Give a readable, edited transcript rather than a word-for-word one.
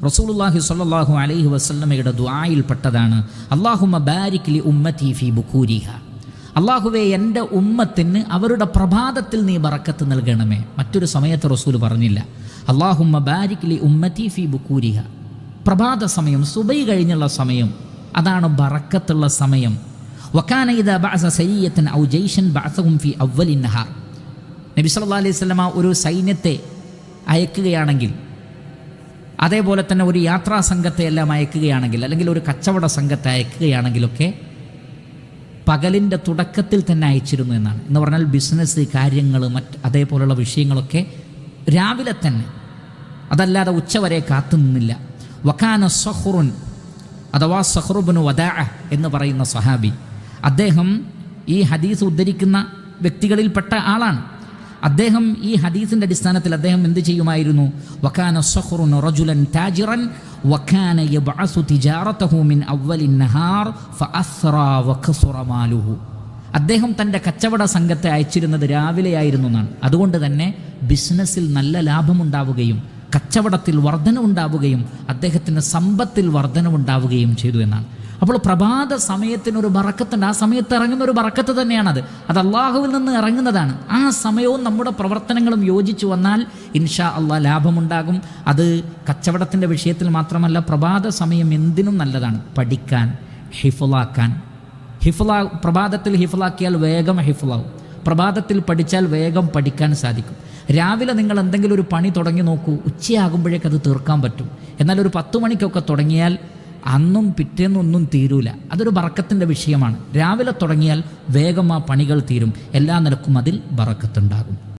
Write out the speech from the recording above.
റസൂലുള്ളാഹി സ്വല്ലല്ലാഹു അലൈഹി വസല്ലമയുടെ ദുആയിൽപ്പെട്ടതാണ് അല്ലാഹുമ്മ ബാരിക് ലി ഉമ്മതി ഫീ ബുകൂരിഹ. അല്ലാഹുവേ, എൻ്റെ ഉമ്മത്തിന് അവരുടെ പ്രഭാതത്തിൽ നീ ബറക്കത്ത് നൽകണമേ. മറ്റൊരു സമയത്ത് റസൂൽ പറഞ്ഞില്ല അല്ലാഹുമ്മ ബാരിക് ലി ഉമ്മതി ഫീ ബുകൂരിഹ. പ്രഭാത സമയം, സുബൈ കഴിഞ്ഞുള്ള സമയം, അതാണ് ബറക്കത്തുള്ള സമയം. വകാന ഇദാ ബഅസ സരിയതൻ ഔ ജൈഷൻ ബഅസഹും ഫീ അവ്വലിൻ നഹാർ. നബി സല്ലല്ലാഹു അലൈഹി വസല്ലമ ഒരു സൈന്യത്തെ അയക്കുകയാണെങ്കിൽ, അതേപോലെ തന്നെ ഒരു യാത്രാ സംഘത്തെ എല്ലാം അയക്കുകയാണെങ്കിൽ, അല്ലെങ്കിൽ ഒരു കച്ചവട സംഘത്തെ അയക്കുകയാണെങ്കിലൊക്കെ പകലിൻ്റെ തുടക്കത്തിൽ തന്നെ അയച്ചിരുന്നു എന്നാണ്. എന്ന് പറഞ്ഞാൽ ബിസിനസ് കാര്യങ്ങൾ, അതേപോലുള്ള വിഷയങ്ങളൊക്കെ രാവിലെ തന്നെ, അതല്ലാതെ ഉച്ചവരെ കാത്തു നിന്നില്ല. വകാന സഖ്റുൻ അഥവാ സഖ്റുബ്നു വദാഅ എന്ന് പറയുന്ന സ്വഹാബി, അദ്ദേഹം ഈ ഹദീസ് ഉദ്ധരിക്കുന്ന വ്യക്തികളിൽപ്പെട്ട ആളാണ്. അദ്ദേഹം ഈ ഹദീസിൻ്റെ അടിസ്ഥാനത്തിൽ അദ്ദേഹം എന്ത് ചെയ്യുമായിരുന്നു? വകാന സഖ്റുൻ റജുലൻ താജിറൻ വകാന യബ്അസു തിജാറതഹു മിൻ അവ്വലിൻ നഹാർ ഫഅസ്റാ വഖസുറ മാലുഹു. അദ്ദേഹം തൻ്റെ കച്ചവട സംഘത്തെ അയച്ചിരുന്നത് രാവിലെയായിരുന്നു എന്നാണ്. അതുകൊണ്ട് തന്നെ ബിസിനസ്സിൽ നല്ല ലാഭമുണ്ടാവുകയും കച്ചവടത്തിൽ വർധനവുണ്ടാവുകയും അദ്ദേഹത്തിൻ്റെ സമ്പത്തിൽ വർധനവുണ്ടാവുകയും ചെയ്തു എന്നാണ്. അപ്പോൾ പ്രഭാത സമയത്തിനൊരു ബറക്കത്തുണ്ട്. ആ സമയത്ത് ഇറങ്ങുന്ന ഒരു ബറക്കത്ത് തന്നെയാണത്. അത് അള്ളാഹുവിൽ നിന്ന് ഇറങ്ങുന്നതാണ്. ആ സമയവും നമ്മുടെ പ്രവർത്തനങ്ങളും യോജിച്ചു വന്നാൽ ഇൻഷാ അള്ളാഹ് ലാഭമുണ്ടാകും. അത് കച്ചവടത്തിൻ്റെ വിഷയത്തിൽ മാത്രമല്ല, പ്രഭാത സമയം എന്തിനും നല്ലതാണ്. പഠിക്കാൻ, ഹിഫ്ളാക്കാൻ. പ്രഭാതത്തിൽ ഹിഫ്ളാക്കിയാൽ വേഗം ഹിഫ്ളാവും. പ്രഭാതത്തിൽ പഠിച്ചാൽ വേഗം പഠിക്കാൻ സാധിക്കും. രാവിലെ നിങ്ങൾ എന്തെങ്കിലും ഒരു പണി തുടങ്ങി നോക്കൂ, ഉച്ചയാകുമ്പോഴേക്ക് അത് തീർക്കാൻ പറ്റും. എന്നാൽ ഒരു 10 മണിക്കൊക്കെ തുടങ്ങിയാൽ അന്നും പിറ്റേന്നൊന്നും തീരൂല. അതൊരു ബറക്കത്തിൻ്റെ വിഷയമാണ്. രാവിലെ തുടങ്ങിയാൽ വേഗം ആ പണികൾ തീരും. എല്ലാ നിലക്കും അതിൽ ബറക്കത്തുണ്ടാകും.